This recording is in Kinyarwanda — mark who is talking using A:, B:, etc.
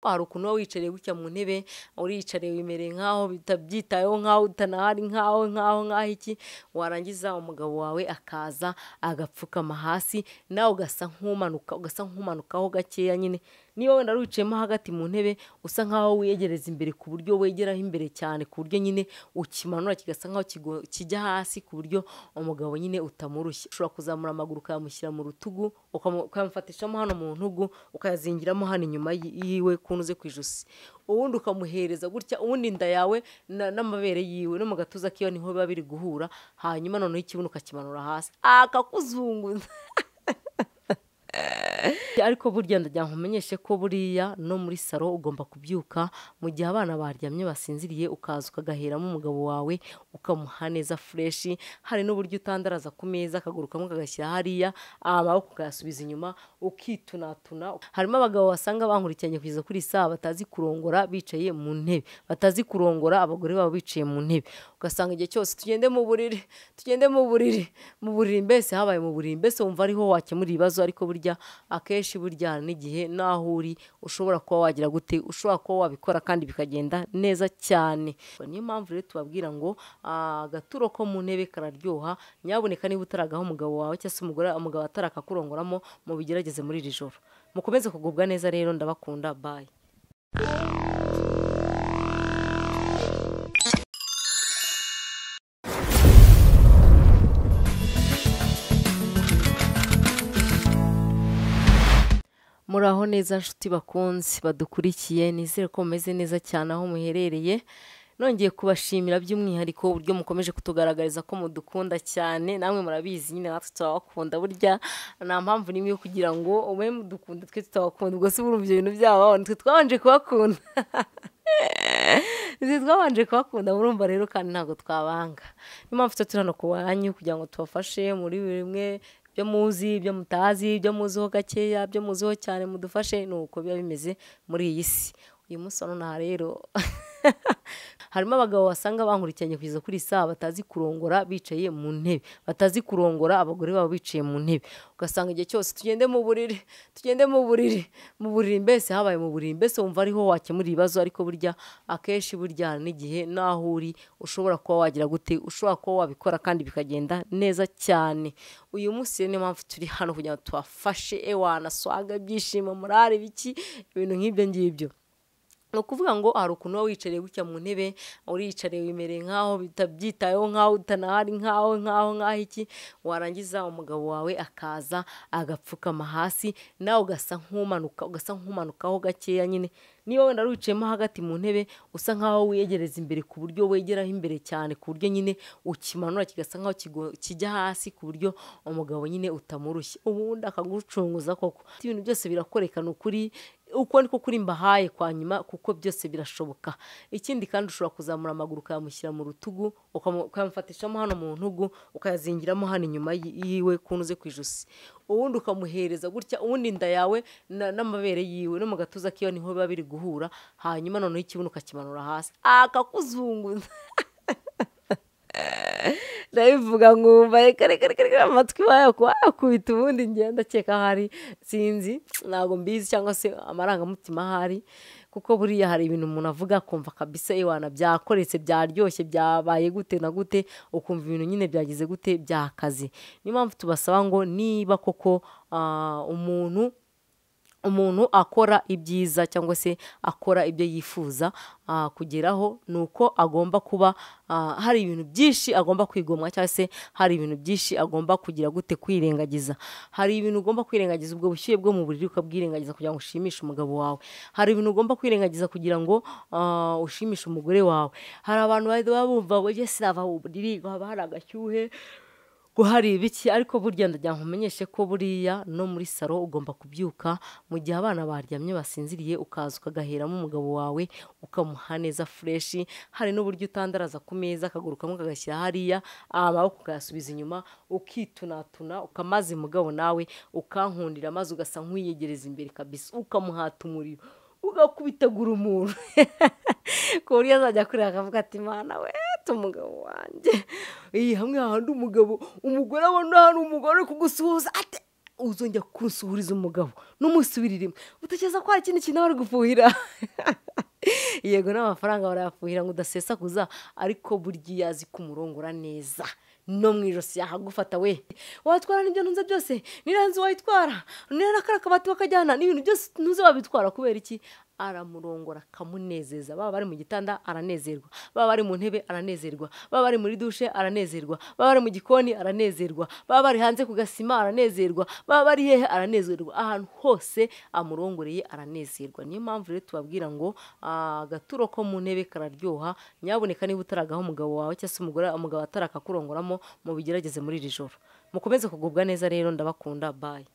A: Hari ukuntu uba wicariye gutya mu ntebe, uriyicariye wimereye nk'aho bitabyitayeho, nk'aho utanahari, nk'aho iki, warangiza umugabo wawe akaza agapfukama hasi, nawe ugasa nk'umanukaho gakeya nyine. Niba wenda wicayemo hagati mu ntebe, usa nk'aho wiyegereza imbere ku buryo wegeraho imbere cyane, ku buryo nyine ukimanura kigasa nk'aho kijya hasi, ku buryo umugabo nyine utamurushya. Ushobora kuzamura amaguru ukayamushyira mu rutugu, ukamufatishamo hano mu ntugu, ukayazingiramo hano inyuma yiwe kunuze ku ijosi, ubundi ukamuhereza gutya, ubundi inda yawe n'amabere yiwe no mu gatuza kiwe niho biba biri guhura, hanyuma noneho ikibuno ukakimanura hasi akakuzunguza. Ariko burya ndagira ngo nkumenyeshe ko buriya no muri salo ugomba kubyuka mu gihe abana baryamye basinziriye, ukaza ukagaheramo umugabo wawe ukamuha neza fureshi. Hari n'uburyo utandaraza ku meza, akaguru kamwe kagashyira hariya, amaboko ukayasubiza inyuma, ukitunatuna. Harimo abagabo basanga bankurikiranye kugeza kuri saa batazi kurongora bicaye mu ntebe, batazi kurongora abagore babo bicaye mu ntebe, ugasanga igihe cyose tugende mu buriri mbese habaye mu buriri, mbese wumva ariho wakemura ibibazo. Ariko burya akenshi burya n'igihe naho uri ushobora kuba wagira gute, ushobora kuba wabikora kandi bikagenda neza cyane. Niyo mpamvu rero tubabwira ngo agaturo ko mu ntebe kararyoha. Nyaboneka niba utaragaho umugabo wawe cyangwa se umugabo atarakakurongoramo, mubigerageze muri iri joro. Mukomeze kugubwa neza rero, ndabakunda, bye. Muraho neza nshuti bakunzi badukurikiye, nizere ko mumeze neza cyane aho muherereye. Nongeye kubashimira by'umwihariko uburyo mukomeje kutugaragariza ko mudukunda cyane. Namwe murabizi nyine natwe turabakunda, burya nta mpamvu nimwe yo kugira ngo ube mudukunda twe tutabakunda. Ubwo se urumva ibyo bintu byabo, twe twabanje kubakunda. Twabanje kubakunda, murumva rero, kandi ntabwo twabanga. Niyo mpamvu turi hano ku wanyu kugira ngo tubafashe muri bimwe byo muzi, byo mutazi, byo muziho gakeya, byo muziho cyane, mudufashe. Ni uko biba bimeze muri iyi si. Uyu munsi nonaha rero harimo abagabo basanga bankurikiranye kugeza kuri saa batazi kurongora bicaye mu ntebe, batazi kurongora abagore babo bicaye mu ntebe, ugasanga igihe cyose tugende mu buriri mbese habaye mu buriri, mbese wumva ariho wakemura ibibazo. Ariko burya akenshi burya n'igihe naho uri ushobora kuba wagira gute, ushobora kuba wabikora kandi bikagenda neza cyane. Uyu munsi niyo mpamvu turi hano kugira ngo tubafashe, swaga, ibyishimo, morale, biki, ibintu nk'ibyo ngibyo. Ni ukuvuga ngo hari ukuntu uba wicariye gutya mu ntebe, uriyicariye wimereye nk'aho bitabyitayeho, nk'aho utanahari, nk'aho iki, warangiza umugabo wawe akaza agapfukama hasi, nawe ugasa nk'umanukaho gakeya nyine. Niba wenda wicayemo hagati mu ntebe, usa nk'aho wiyegereza imbere ku buryo wegeraho imbere cyane, ku buryo nyine ukimanura kigasa nk'aho kijya hasi, ku buryo umugabo nyine utamurushya, ubundi akagucunguza. Koko ibintu byose birakorekana ukuri, uko niko kuri mbahaye kwa nyuma, kuko byose birashoboka. Ikindi kandi ushobora kuzamura amaguru ukayamushyira mu rutugu, ukamufatishamo hano mu ntugu, ukayazingiramo hano inyuma yiwe kunuze ku ijosi, ubundi ukamuhereza gutya, ubundi inda yawe n'amabere yiwe no mu gatuza kiwe niho biba biri guhura, hanyuma noneho ikibuno ukakimanura hasi akakuzunguza. Ndabivuga nkumva reka amatwi wayakubita, ubundi ngenda ndakeka ahari, sinzi, ntabwo mbizi, cyangwa se amarangamutima ahari, kuko buriya hari ibintu umuntu avuga akumva kabisa byakoretse, byaryoshye, byabaye gute na gute, ukumva ibintu nyine byagize gute, byakaze. Niyo mpamvu tubasaba ngo niba koko umuntu akora ibyiza cyangwa se akora ibyo yifuza kugeraho, ni uko agomba kuba hari ibintu byinshi agomba kwigomwa, cyangwa se hari ibintu byinshi agomba kugira gute, kwirengagiza. Hari ibintu ugomba kwirengagiza, ubwo bushyuhe bwo mu buriri ukabwirengagiza kugira ngo ushimishe umugabo wawe. Hari ibintu ugomba kwirengagiza kugira ngo ushimishe umugore wawe. Hari abantu baba bumva ngo sinava mu buriri, haba hari agashyuhe, hari ibiki. Ariko burya ndagira ngo nkumenyeshe ko buriya no muri salo ugomba kubyuka mu gihe abana baryamye basinziriye, ukaza ukagaheramo umugabo wawe ukamuha neza fureshi. Hari n'uburyo utandaraza ku meza, akaguru kamwe kagashyira hariya, amaboko ukayasubiza inyuma, ukitunatuna, ukamaze umugabo nawe ukankundira, maze ugasa nk'uwiyegereza imbere kabisa, ukamuhata umuriro, ugakubitagura umuntu ku buryo azajya kureba akavuga ati Mana we, umugabo wanjye hamwe hahandi umugore abona hano umugore kugusuhuza ati uzongera kunsuhuriza umugabo n'umusubiriremo utekereza ko hari ikindi kintu bari gufuhira yego n'amafaranga barayafuhira ngo udasesakuza ariko burya iyo azi kumurongora neza no mu ijosi yahagufata we watwara n'ibyo ntunze byose n'iranzi wayitwara n'akara kabati bakajyana n'ibintu byose ntuze wabitwara kubera iki aramurongora akamunezeza baba bari mu gitanda aranezerwa baba bari mu ntebe aranezerwa baba bari muri dushe aranezerwa baba bari mu gikoni aranezerwa baba bari hanze ku gasima aranezerwa baba bari hehe aranezerwa ahantu hose amurongoreye aranezerwa niyo mpamvu rero tubabwira ngo agaturo ko mu ntebe kararyoha nyaboneka niba utaragaho umugabo wawe cyangwa se umugabo atarakakurongoramo mu bigerageze muri iri joro mukomeze kugubwa neza rero ndabakunda bye